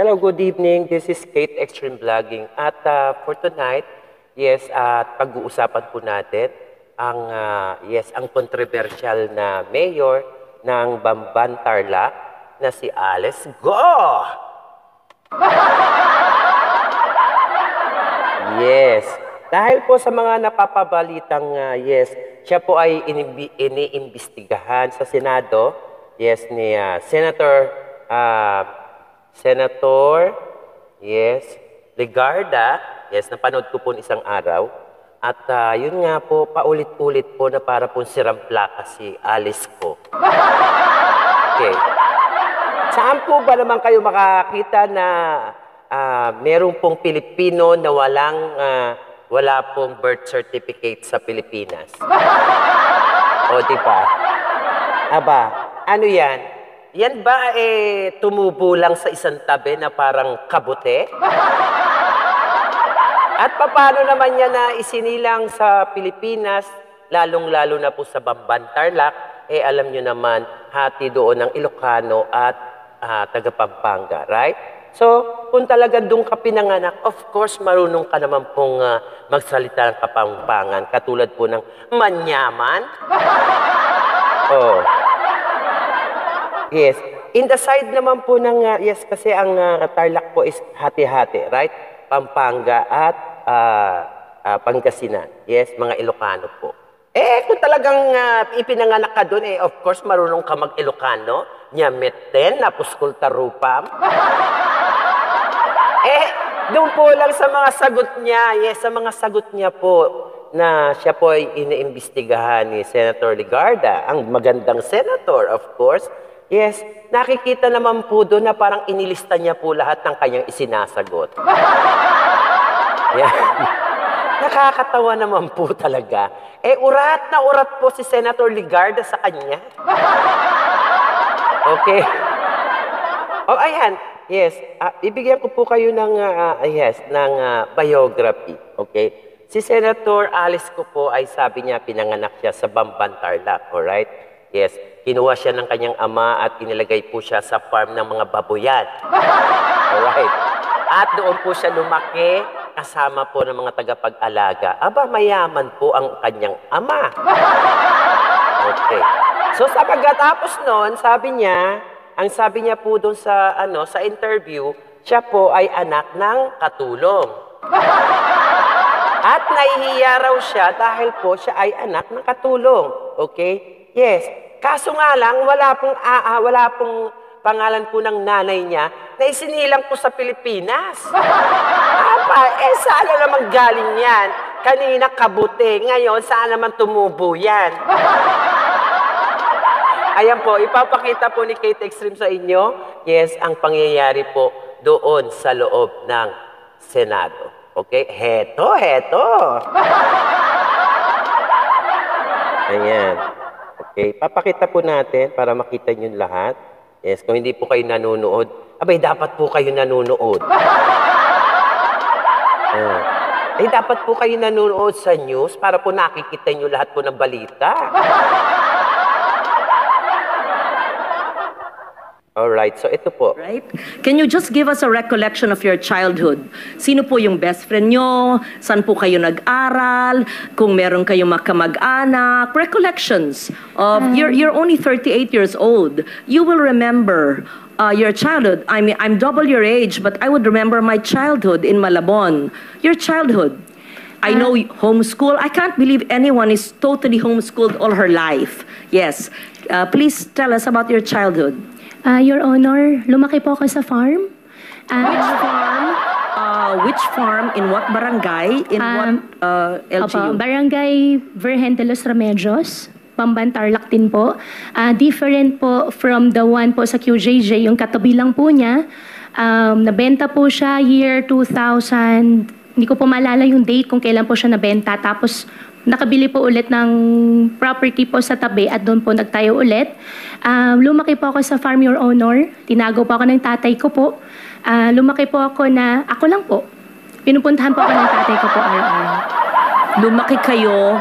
Hello, good evening. This is Kate Extreme Vlogging. At for tonight, yes, at pag-uusapan po natin ang ang controversial na mayor ng Bamban Tarlac na si Alice Go. Yes. Dahil po sa mga napapabalitang siya po ay iniimbestigahan sa Senado, ni Senator Legarda, napanood ko po isang araw. At yun nga po, paulit-ulit po na para pong sirampla si Alice Go. Okay. Saan po ba naman kayo makakita na merong pong Pilipino na wala pong birth certificate sa Pilipinas? O, diba? Aba, ano yan? Yan ba tumubo lang sa isang tabi na parang kabute? At paano naman yan na isinilang sa Pilipinas, lalong-lalo na po sa Bamban Tarlac, alam nyo naman, hati doon ng Ilocano at taga Pampanga, right? So, kung talaga doon ka pinanganak, of course, marunong ka naman pong magsalita ng Kapampangan, katulad po ng manyaman. Oh. Yes. In the side naman po ng, kasi ang Tarlac po is hati-hati, right? Pampanga at Pangasinan. Yes, mga Ilocano po. Kung talagang ipinanganak ka doon, of course, marunong ka mag-Ilocano. Nyameten, napuskultarupam. Doon po lang sa mga sagot niya, sa mga sagot niya po, na siya po ay iniimbestigahan ni Senator Legarda, ang magandang senator, of course. Yes, nakikita naman po doon na parang inilista niya po lahat ng kanyang isinasagot. Nakakatawa naman po talaga. Urat na urat po si Senator Legarda sa kanya. Okay. Oh, ayan. Yes, ibigyan ko po kayo ng biography. Okay. Si Senator Alice Go po ay sabi niya pinanganak siya sa Bamban Tarlac, alright? Yes, kinuha siya ng kanyang ama at inilagay po siya sa farm ng mga baboyan. Alright. At doon po siya lumaki kasama po ng mga tagapag-alaga. Aba, mayaman po ang kanyang ama. Okay. So sa pagkatapos noon, ang sabi niya po doon sa interview, siya po ay anak ng katulong. At nahihiya raw siya dahil po siya ay anak ng katulong. Okay? Yes. Kaso nga lang, wala pong pangalan po ng nanay niya na isinilang po sa Pilipinas. Saan naman galing yan? Kanina kabute, ngayon saan naman tumubo yan? Ayan po, ipapakita po ni Kate Extreme sa inyo, ang pangyayari po doon sa loob ng Senado. Okay? Heto. Ayan. Okay, papakita po natin para makita nyo lahat. Yes, kung hindi po kayo nanonood, dapat po kayo nanonood. Dapat po kayo nanonood sa news para po nakikita nyo lahat po ng balita. Alright, so ito po. Right? Can you just give us a recollection of your childhood? Sino po yung best friend nyo? Saan po kayo nag-aral? Kung meron kayong makamag-anak? Recollections of, you're only 38 years old. You will remember your childhood. I mean, I'm double your age, but I would remember my childhood in Malabon. Your childhood. I know homeschool. I can't believe anyone is totally homeschooled all her life. Yes. Please tell us about your childhood. Your Honor, lumaki po ako sa farm. Which farm? Which farm? In what barangay? In what LGU? Barangay Virgen de los Remedios, Bamban Tarlac din po. Different po from the one po sa QJJ, yung katabi lang po niya. Nabenta po siya year 2000. Hindi ko po maalala yung date kung kailan po siya nabenta. Tapos nakabili po ulit ng property po sa tabi at doon po nagtayo ulit. Lumaki po ako sa farm, Your Honor. Tinago po ako ng tatay ko po. Lumaki po ako na, ako lang po. Pinupuntahan po ako ng tatay ko po araw-araw. Lumaki kayo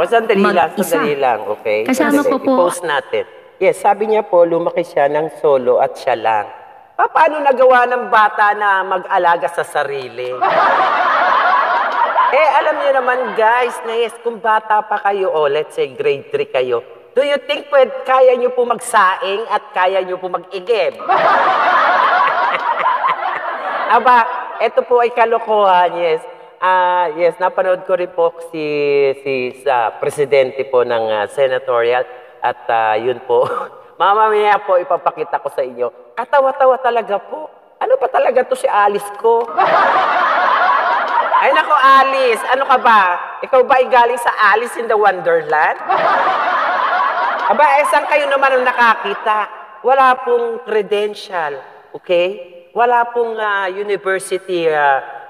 Sandali lang, okay? Kasama ko po. I-post natin. Yes, sabi niya po, lumaki siya ng solo at siya lang. Paano nagawa ng bata na mag-alaga sa sarili? Alam niyo naman guys, na yes, kung bata pa kayo, let's say grade 3 kayo, do you think kaya niyo po magsaing at kaya niyo po mag-igib? Aba, ito po ay kalokohan, yes. Yes, napanood ko rin po sa presidente po ng senatorial at yun po, mamamaya po ipapakita ko sa inyo. Katawa-tawa talaga po. Ano pa talaga to si Alice ko? Ay nako Alice, ano ka ba? Ikaw ba ay galing sa Alice in the Wonderland? Aba, saan kayo naman ang nakakita? Wala pong credential, okay? Wala pong university,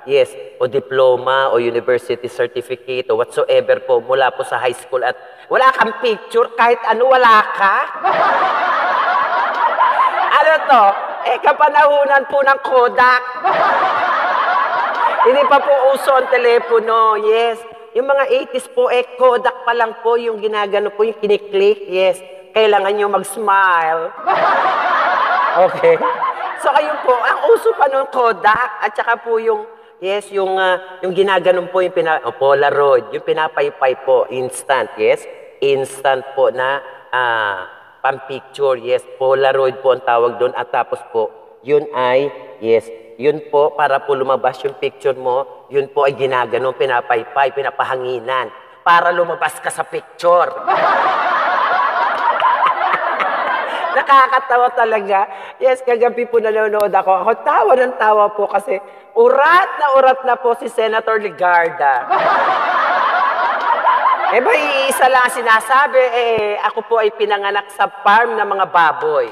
yes, o diploma o university certificate o whatsoever po mula po sa high school at wala kang picture, kahit ano, wala ka? Ano to? Kapanahunan po ng Kodak. Hindi pa po uso ang telepono, yes. Yung mga 80s po, Kodak pa lang po yung ginagano po, yung kiniklik, yes. Kailangan nyo mag-smile. Okay? So kayo po, ang uso pa nung Kodak, at saka po yung, yes, yung ginaganon po, yung Polaroid, yung pinapaypay po, instant, yes. Instant po na pang-picture, yes. Polaroid po ang tawag doon, at tapos po, yun ay, yes, yun po, para po lumabas yung picture mo, yun po ay ginaganon, pinapaypay, pinapahanginan, para lumabas ka sa picture. Nakakatawa talaga. Yes, kagabi po nanonood ako. Ako tawa ng tawa po kasi urat na po si Senator Legarda. Ba, iisa lang sinasabi, ako po ay pinanganak sa farm ng mga baboy.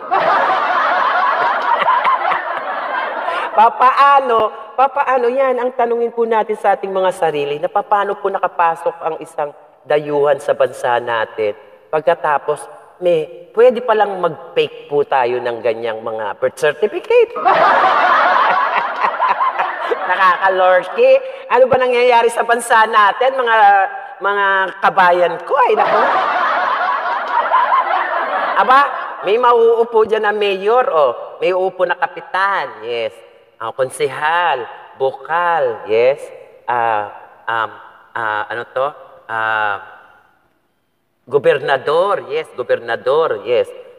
Papaano yan? Ang tanungin po natin sa ating mga sarili, na paano po nakapasok ang isang dayuhan sa bansa natin. Pagkatapos, pwede palang mag-fake po tayo ng ganyang mga birth certificate. Nakakalorky. Ano ba nangyayari sa bansa natin, mga kabayan ko? Ay, naku. Aba, may mauupo dyan na mayor, may uupo na kapitan, yes. Konsehal, bukal, yes. Gobernador, yes.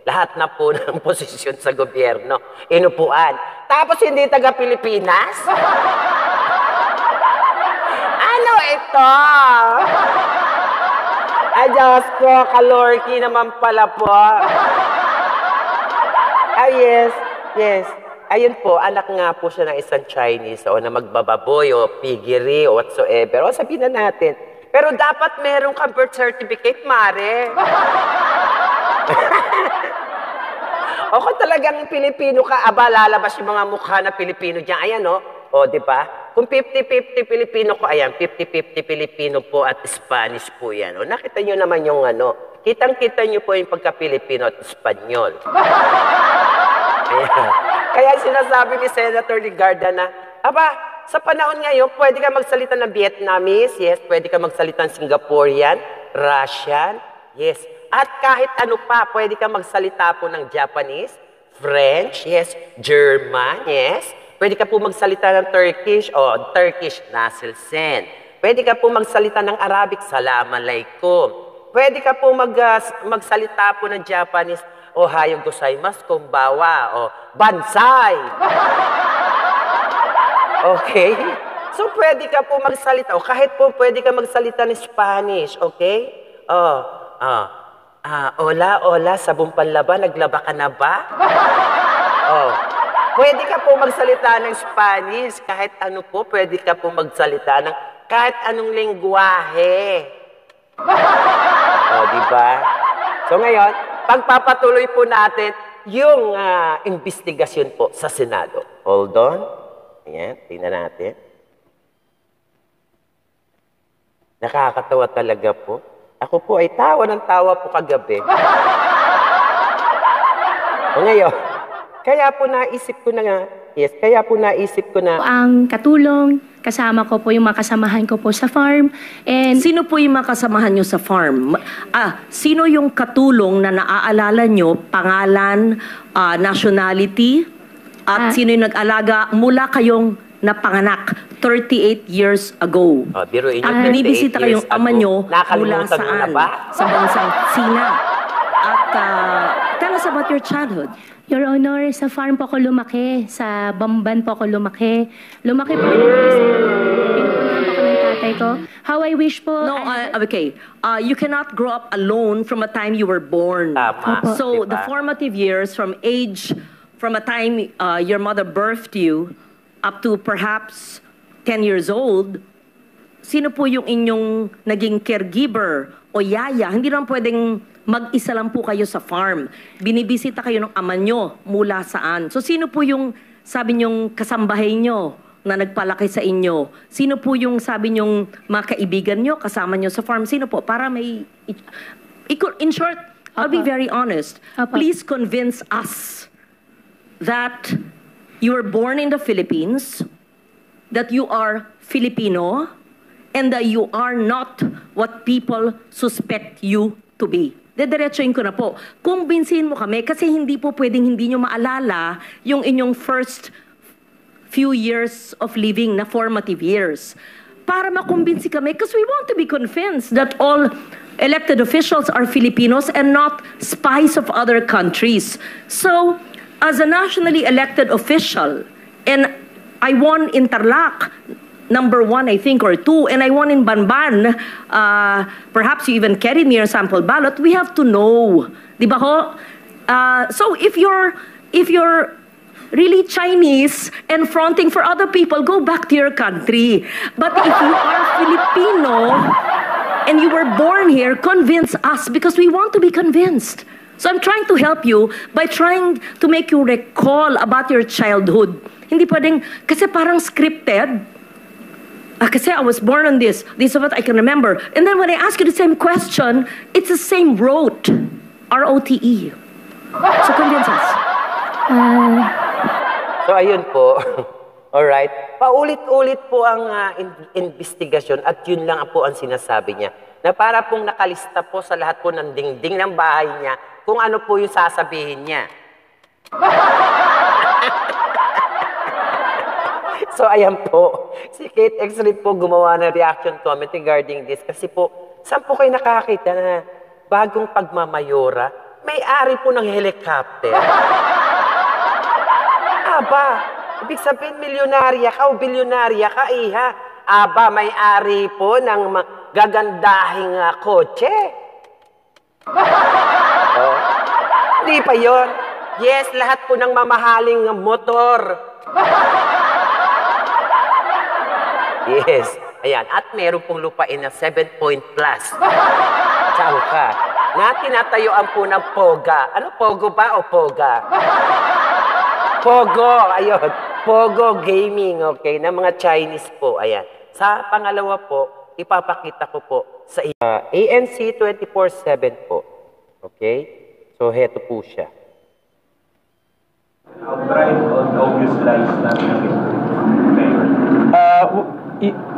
Lahat na po ng posisyon sa gobyerno, inupuan. Tapos hindi taga-Pilipinas? Ano ito? Ay, Diyos ko, kalorky naman pala po. Yes. Ayun po, anak nga po siya ng isang Chinese na magbababoy o piggery o whatsoever. O sabihin na natin. Pero dapat meron kang birth certificate, mare. O kung talagang Pilipino ka, lalabas yung mga mukha na Pilipino dyan. Ayan, di ba? Kung 50-50 Pilipino ko, ayan, 50-50 Pilipino po at Spanish po yan. Nakita nyo naman yung kitang-kita nyo po yung pagka-Pilipino at Espanyol. Ayan. Kaya sinasabi ni Senator Legarda na, sa panahon ngayon, pwede ka magsalita ng Vietnamese, yes, pwede ka magsalita ng Singaporean, Russian, yes, at kahit ano pa, pwede ka magsalita po ng Japanese, French, yes, German, yes, pwede ka po magsalita ng Turkish, Nasilsen, pwede ka po magsalita ng Arabic, Salam Alaikum, pwede ka po magsalita po ng Japanese, Ohayo gozaimasu, konbawa, bansai. Okay? So, pwede ka po magsalita. Kahit po pwede ka magsalita ng Spanish. Okay? Hola, sabong panlaba, naglaba ka na ba? Pwede ka po magsalita ng Spanish. Kahit ano po, pwede ka po magsalita ng kahit anong lengguwahe. Diba? So, ngayon, pagpapatuloy po natin yung investigasyon po sa Senado. Hold on. Ayan, tingnan natin. Nakakatawa talaga po. Ako po ay tawa ng tawa po kagabi. Ngayon, kaya po naisip ko na Ang katulong, kasama ko po yung mga kasamahan ko po sa farm. And Sino po yung mga kasamahan nyo sa farm? Sino yung katulong na naaalala nyo? Pangalan, nationality, At sino yung nag-alaga mula kayong napanganak 38 years ago? Biruin nyo, 38 Binibisita years kayong ama ago. nyo mula Nakalimutan mo na saan? ba? Sa bansang Sina. At tell us about your childhood. Your Honor, sa farm po ako lumaki. Sa Bamban po ako lumaki. Lumaki po ako sa pinupuntahan po ako ng tatay ko. How I wish po... No, okay. You cannot grow up alone from a time you were born. Tama. So Diba? the formative years from a time your mother birthed you up to perhaps 10 years old, sino po yung inyong naging caregiver o yaya? Hindi naman pwedeng mag-isa lang po kayo sa farm. Binibisita kayo ng ama nyo mula saan. So sino po yung sabi nyong kasambahay nyo na nagpalaki sa inyo? Sino po yung sabi nyong mga kaibigan nyo, kasama nyo sa farm? Sino po? Para may... In short, I'll be very honest. Please convince us that you were born in the Philippines, that you are Filipino, and that you are not what people suspect you to be. Dediretsuin ko na po. Kumbinsihin mo kami kasi hindi po pwedeng hindi nyo maalala yung inyong first few years of living na formative years. Para makumbinsi kami because we want to be convinced that all elected officials are Filipinos and not spies of other countries. So, as a nationally elected official, and I won in Tarlac, number 1, I think, or 2, and I won in Banban, perhaps you even carried near sample ballot, we have to know. Di ba ho? So if you're really Chinese and fronting for other people, go back to your country. But if you are Filipino and you were born here, convince us because we want to be convinced. So I'm trying to help you by trying to make you recall about your childhood. Hindi pwedeng, kasi parang scripted. Kasi I was born on this. This is what I can remember. And then when I ask you the same question, it's the same rote. R-O-T-E. So convince us. So ayun po. Alright. Paulit-ulit po ang investigasyon at yun lang po ang sinasabi niya. Na para pong nakalista po sa lahat po ng dingding ng bahay niya kung ano po yung sasabihin niya. So, ayan po. Si Kate X rin po gumawa ng reaction comment regarding this. Kasi po, saan po kayo nakakita na bagong pagmamayora, may-ari po ng helicopter? Aba, ibig sabihin, milyonarya ka o bilyonarya ka, iha. Aba, may-ari po ng gagandahing kotse. Oh. Hindi pa yon. Yes, lahat po ng mamahaling motor. Yes. Ayan. At meron pong lupain na 7-point plus. Tsangka. Na tinatayuan po ng Poga. Ano, Pogo ba o Poga? Pogo. Ayun. Pogo Gaming. Okay. Na mga Chinese po. Ayan. Sa pangalawa po, ipapakita ko po sa ANC 24/7 po. Okay? So, heto po siya. Outright on obvious lies na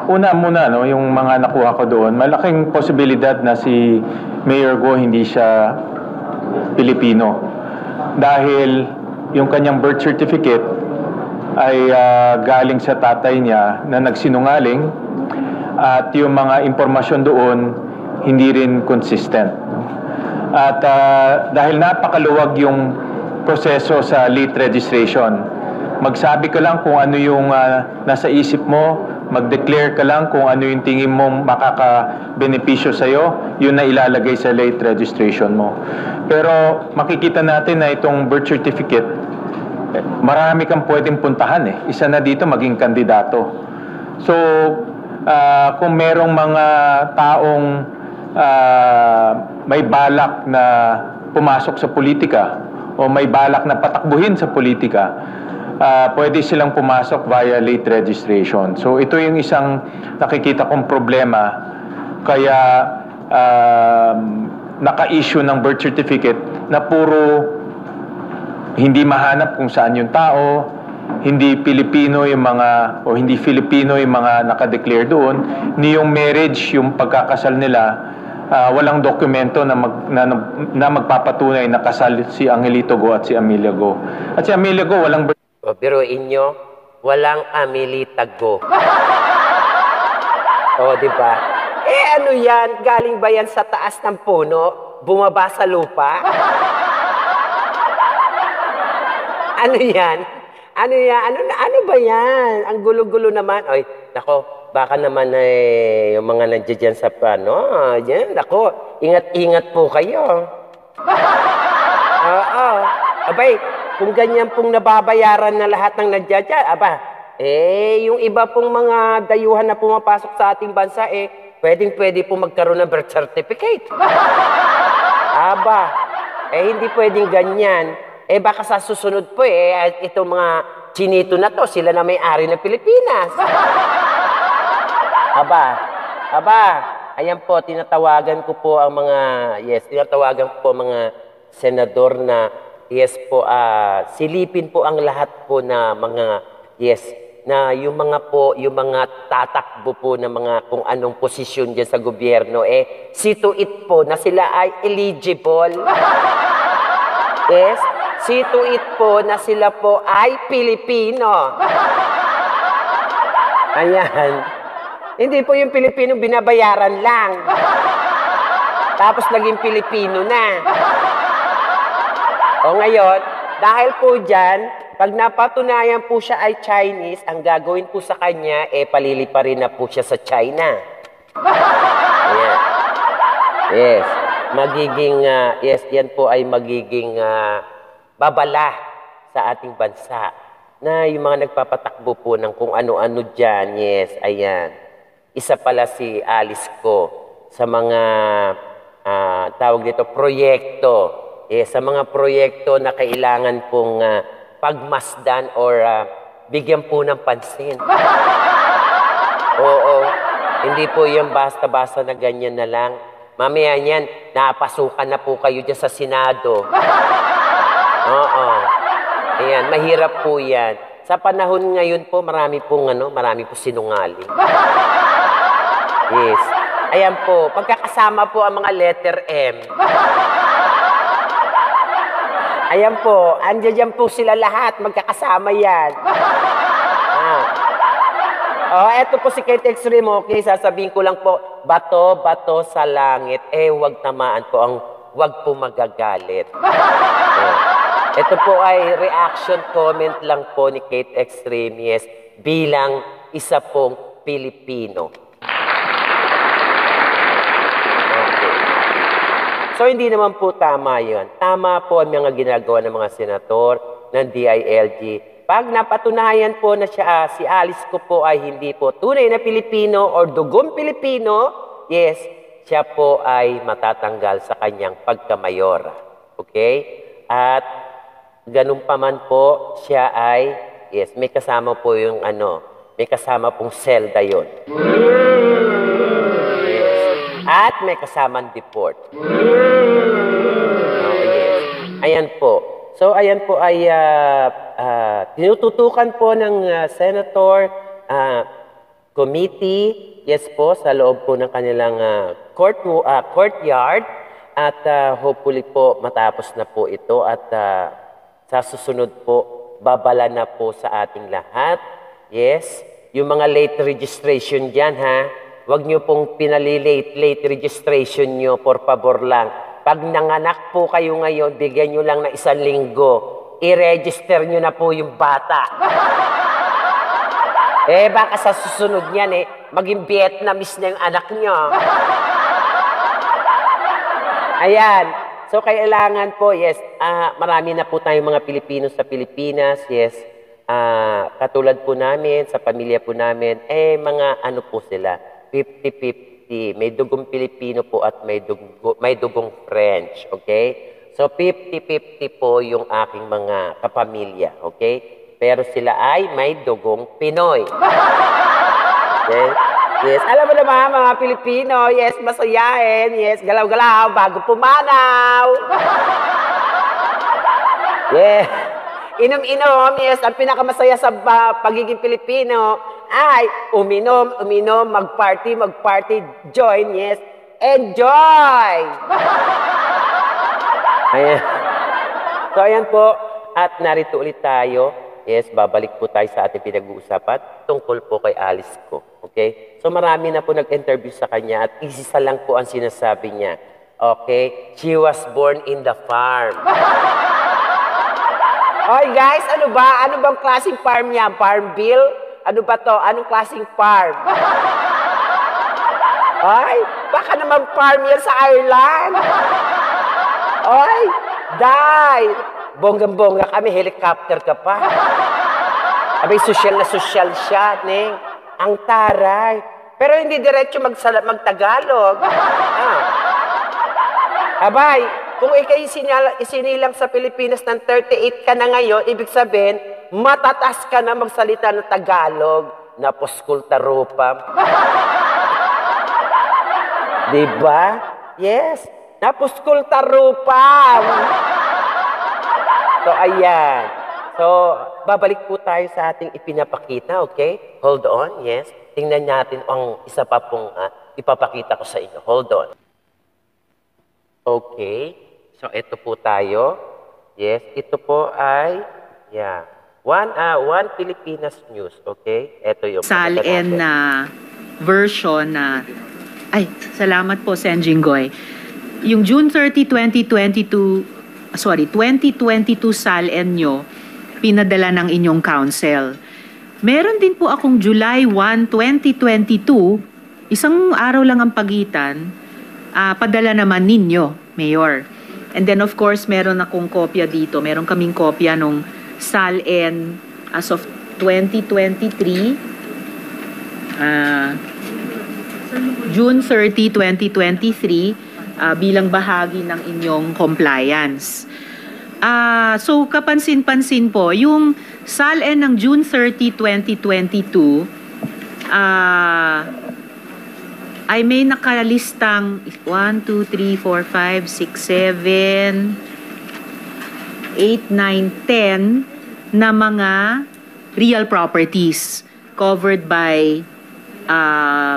una muna, no, yung mga nakuha ko doon, malaking posibilidad na si Mayor Go hindi siya Pilipino. Dahil yung kanyang birth certificate ay galing sa tatay niya na nagsinungaling at yung mga impormasyon doon hindi rin consistent. At dahil napakaluwag yung proseso sa late registration, magsabi ka lang kung ano yung nasa isip mo, mag-declare ka lang kung ano yung tingin mo makaka-benepisyo sa'yo, yun na ilalagay sa late registration mo. Pero makikita natin na itong birth certificate, marami kang pwedeng puntahan eh. Isa na dito maging kandidato. So, kung merong mga taong may balak na pumasok sa politika o may balak na patakbuhin sa politika, pwede silang pumasok via late registration. So ito yung isang nakikita kong problema. Kaya naka-issue ng birth certificate na puro hindi mahanap kung saan yung tao, hindi Pilipino yung mga, o hindi Filipino yung mga nakadeclare doon, ni yung marriage, yung pagkakasal nila, walang dokumento na magpapatunay na kasal si Angelito Go at si Amelia Go. At si Amelia Go, walang birth O, biruin nyo, walang amilitago. O, di ba? Ano yan? Galing ba yan sa taas ng puno? Bumaba sa lupa? Ano yan? Ano yan? Ano ba yan? Ang gulo-gulo naman. Oy, nako, baka naman yung mga nandiyan dyan sa yan, nako, ingat-ingat po kayo. Oo. Abay, kung ganyan pong nababayaran na lahat ng nandiyan dyan, yung iba pong mga dayuhan na pumapasok sa ating bansa, pwedeng-pwede po magkaroon ng birth certificate. Hindi pwedeng ganyan. Baka sa susunod po itong mga chinito na to, sila na may-ari ng Pilipinas. Ayan po, tinatawagan ko po ang mga senador na, silipin po ang lahat po na mga, na yung mga tatakbo po na mga kung anong posisyon dyan sa gobyerno, see to it po na sila ay eligible. See to it po na sila po ay Pilipino. Ayan. Hindi po yung Pilipino binabayaran lang. Tapos naging Pilipino na. O ngayon, dahil po dyan, pag napatunayan po siya ay Chinese, ang gagawin po sa kanya, paliliparin na po siya sa China. Ayan. Yes. Yan po ay magiging babala sa ating bansa. Na yung mga nagpapatakbo po ng kung ano-ano dyan, ayan. Isa pala si Alice ko sa mga, tawag dito, proyekto. Sa mga proyekto na kailangan pong pagmasdan or bigyan po ng pansin. Oo. Hindi po yung basta-basta na ganyan na lang. Mamaya yan, napasukan na po kayo dyan sa Senado. Oo. Ayan, mahirap po yan. Sa panahon ngayon po, marami po sinungaling. Yes. Ayan po, pagkakasama po ang mga letter M. Ayan po, andyan po sila lahat, magkakasama yan. Eto po si Kate Extreme, okay, sasabihin ko lang po, bato sa langit, huwag tamaan po, huwag po magagalit. Ito po ay reaction comment lang po ni Kate Extreme, bilang isa pong Pilipino. Okay. So, hindi naman po tama yun. Tama po ang mga ginagawa ng mga senator ng DILG. Pag napatunayan po na si Alice ko po ay hindi po tunay na Pilipino or dugong Pilipino, siya po ay matatanggal sa kanyang pagkamayora. Okay? At ganun pa man po, siya ay, may kasama po yung may kasama pong selda yun. At may kasamang deport. Ayan po. So, ayan po ay tinututukan po ng Senator Committee, po, sa loob po ng kanilang courtyard. At hopefully po, matapos na po ito. At sa susunod po, babala na po sa ating lahat. Yung mga late registration dyan, huwag nyo pong late registration nyo, por favor lang. Pag nanganak po kayo ngayon, bigyan nyo lang na 1 linggo. I-register nyo na po yung bata. Baka sa susunod niyan, maging Vietnamese na yung anak nyo. Ayan. So, kailangan po, marami na po tayong mga Pilipino sa Pilipinas. Katulad po namin, sa pamilya po namin, mga po sila, 50-50. May dugong Pilipino po at may dugong French, okay? So, 50-50 po yung aking mga kapamilya, okay? Pero sila ay may dugong Pinoy. Okay? Alam mo naman, mga Pilipino, masayahin, galaw-galaw, bago pumanaw. Inom-inom, ang pinakamasaya sa pagiging Pilipino ay uminom, mag-party, join, enjoy! Ayan. So, ayan po, at narito ulit tayo. yes, babalik po tayo sa ating pinag-uusapan tungkol po kay Alice ko. Okay? So marami na po nag-interview sa kanya at isa lang po ang sinasabi niya. Okay? She was born in the farm. Oy guys, ano ba? Ano bang klaseng farm yan? Farmville? Ano ba to? Anong klaseng farm? Ay, baka naman farm yan sa Ireland. Ay, day. Bonggang-bongga kami, helicopter ka pa. Abay, sosyal na sosyal siya, Ning. Ang taray. Pero hindi diretso magtagalog. Abay, kung ikay isinilang sa Pilipinas ng 38 ka na ngayon, ibig sabihin, matatas ka na magsalita ng Tagalog na poskultarupa. Diba? Yes. Na poskultarupa. So, ayan. So, babalik po tayo sa ating ipinapakita, okay? Hold on, yes. Tingnan natin ang isa pa pong ipapakita ko sa inyo. Hold on. Okay. So, ito po tayo. Yes, ito po ay, yeah. One Pilipinas News, okay? Ito yung... Sal-en na version na... Ay, salamat po, Sen Jinggoy. Yung June 30, 2022 Sal-en nyo, pinadala ng inyong council. Meron din po akong July 1, 2022, isang araw lang ang pagitan, padala naman ninyo, Mayor. And then of course, meron akong kopya dito. Meron kaming kopya nung Sal-en as of 2023, June 30, 2023, bilang bahagi ng inyong compliance. So, kapansin-pansin po, yung Sal-en ng June 30, 2022, ay may nakalistang 1, 2, 3, 4, 5, 6, 7, 8, 9, 10 na mga real properties covered by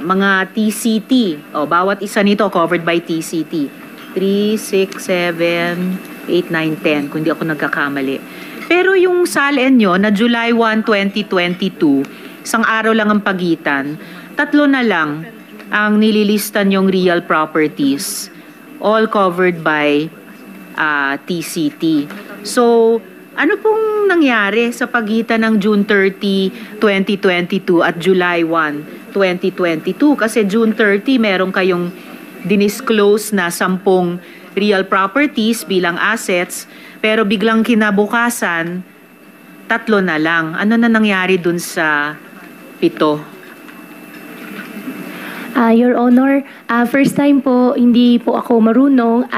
mga TCT. O, bawat isa nito covered by TCT. 3, 6, 7, 8, 9, 10, kung di ako nagkakamali. Pero yung Sal-en nyo na July 1, 2022, isang araw lang ang pagitan, 3 na lang ang nililistan yung real properties, all covered by TCT. So, ano pong nangyari sa pagitan ng June 30, 2022 at July 1, 2022? Kasi June 30, meron kayong dinisclose na 10 real properties bilang assets, pero biglang kinabukasan, 3 na lang. Ano na nangyari dun sa 7? Your Honor, first time po, hindi po ako marunong.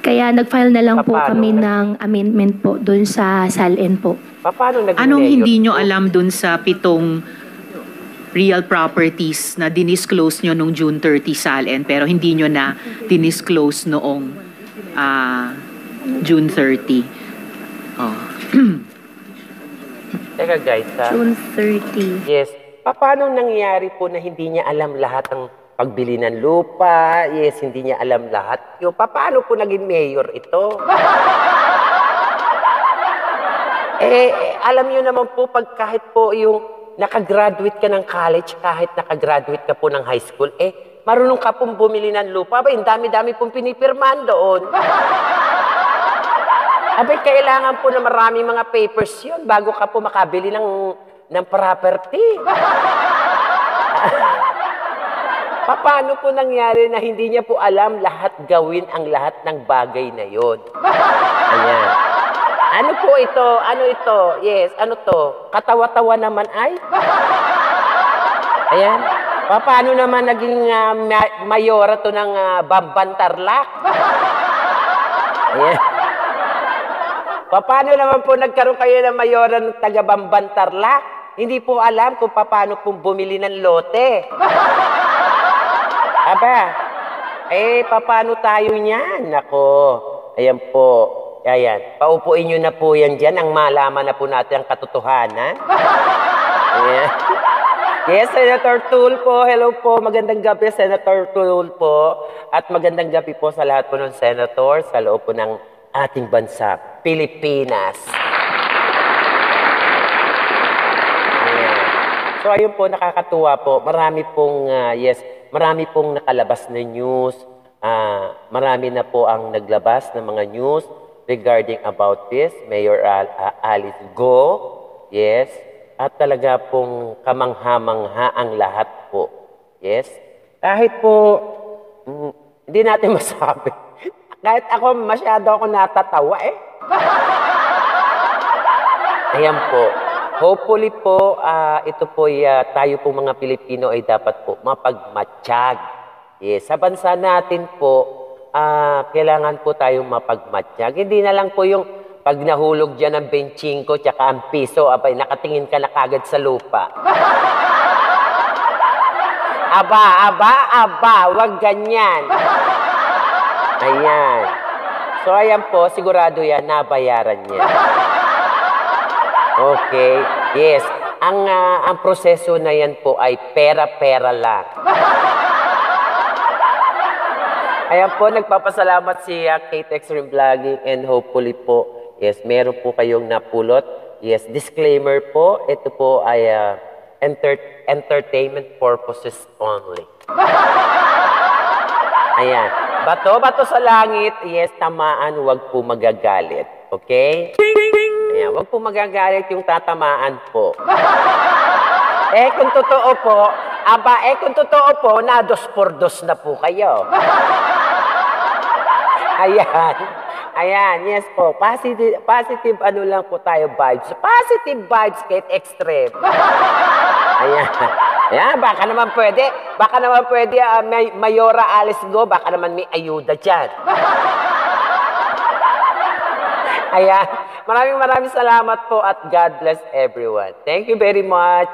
Kaya nag-file na lang po kami ng amendment po doon sa Sal-en po. Paano naging Anong mayor hindi nyo po? alam dun sa 7 real properties na dinisclose nyo nung June 30 Sal-en pero hindi nyo na dinisclose noong June 30? Oh. Teka guys, June 30. yes. Paano nangyari po na hindi niya alam lahat ng pagbili ng lupa? Yes, hindi niya alam lahat. Paano po naging mayor ito? Alam niyo naman po, pag kahit po yung nakagraduate ka ng college, kahit nakagraduate ka po ng high school, marunong ka pong bumili ng lupa. Abay, dami-dami pong pinipirmahan doon. Abay, kailangan po na maraming mga papers yun bago ka po makabili ng property. Paano po nangyari na hindi niya po alam lahat gawin ang lahat ng bagay na yon? Ayan. Ano po ito? Ano ito? Yes, ano to? Katawa-tawa naman ay? Ayan. Paano naman naging mayora to ng Bambantarlac? Ayan. Paano naman po nagkaroon kayo ng mayora ng taga Bambantarlac? Hindi po alam kung paano po bumili ng lote. Aba, paano tayo niyan? Nako, ayan po. Ayan, paupuin nyo na po yan dyan ang malaman na po natin ang katotohanan. Ayan. Yes, Senator Tulfo. Hello po. Magandang gabi, Senator Tulfo. At magandang gabi po sa lahat po ng senator sa loob po ng ating bansa, Pilipinas. So ayun po, nakakatuwa po. Marami pong, marami pong nakalabas na news. Marami na po ang naglabas ng mga news regarding about this. Mayor Alice Go. Yes. At talaga pong kamangha-mangha ang lahat po. Yes. Kahit po, hindi natin masabi. Kahit ako, masyado ako natatawa eh. Ayan po. Hopefully po, ito po, tayo po mga Pilipino ay dapat po mapagmatsyag. Yes, sa bansa natin po, kailangan po tayong mapagmatsyag. Hindi na lang po yung pag nahulog dyan ang 25 tsaka ang piso, abay, nakatingin ka na kagad sa lupa. Aba, wag ganyan. Ayan. So, ayan po, sigurado yan, nabayaran niya. Okay. Yes. Ang proseso na yan po ay pera-pera lang. Ayan po, nagpapasalamat si Kate Extreme Vlogging and hopefully po, yes, meron po kayong napulot. Yes, disclaimer po, ito po ay entertainment purposes only. Ayan. Bato sa langit, yes, tamaan, wag po magagalit. Okay? Ayan, wag po magagalit yung tatamaan po. Kung totoo po, na 2x2 na po kayo. Ayan, yes po. Positive ano lang po tayo vibes. Positive vibes kahit extreme. Ayan, baka naman pwede, Mayora Alice Go, baka naman may ayuda dyan. Ayan, maraming salamat po at God bless everyone. Thank you very much.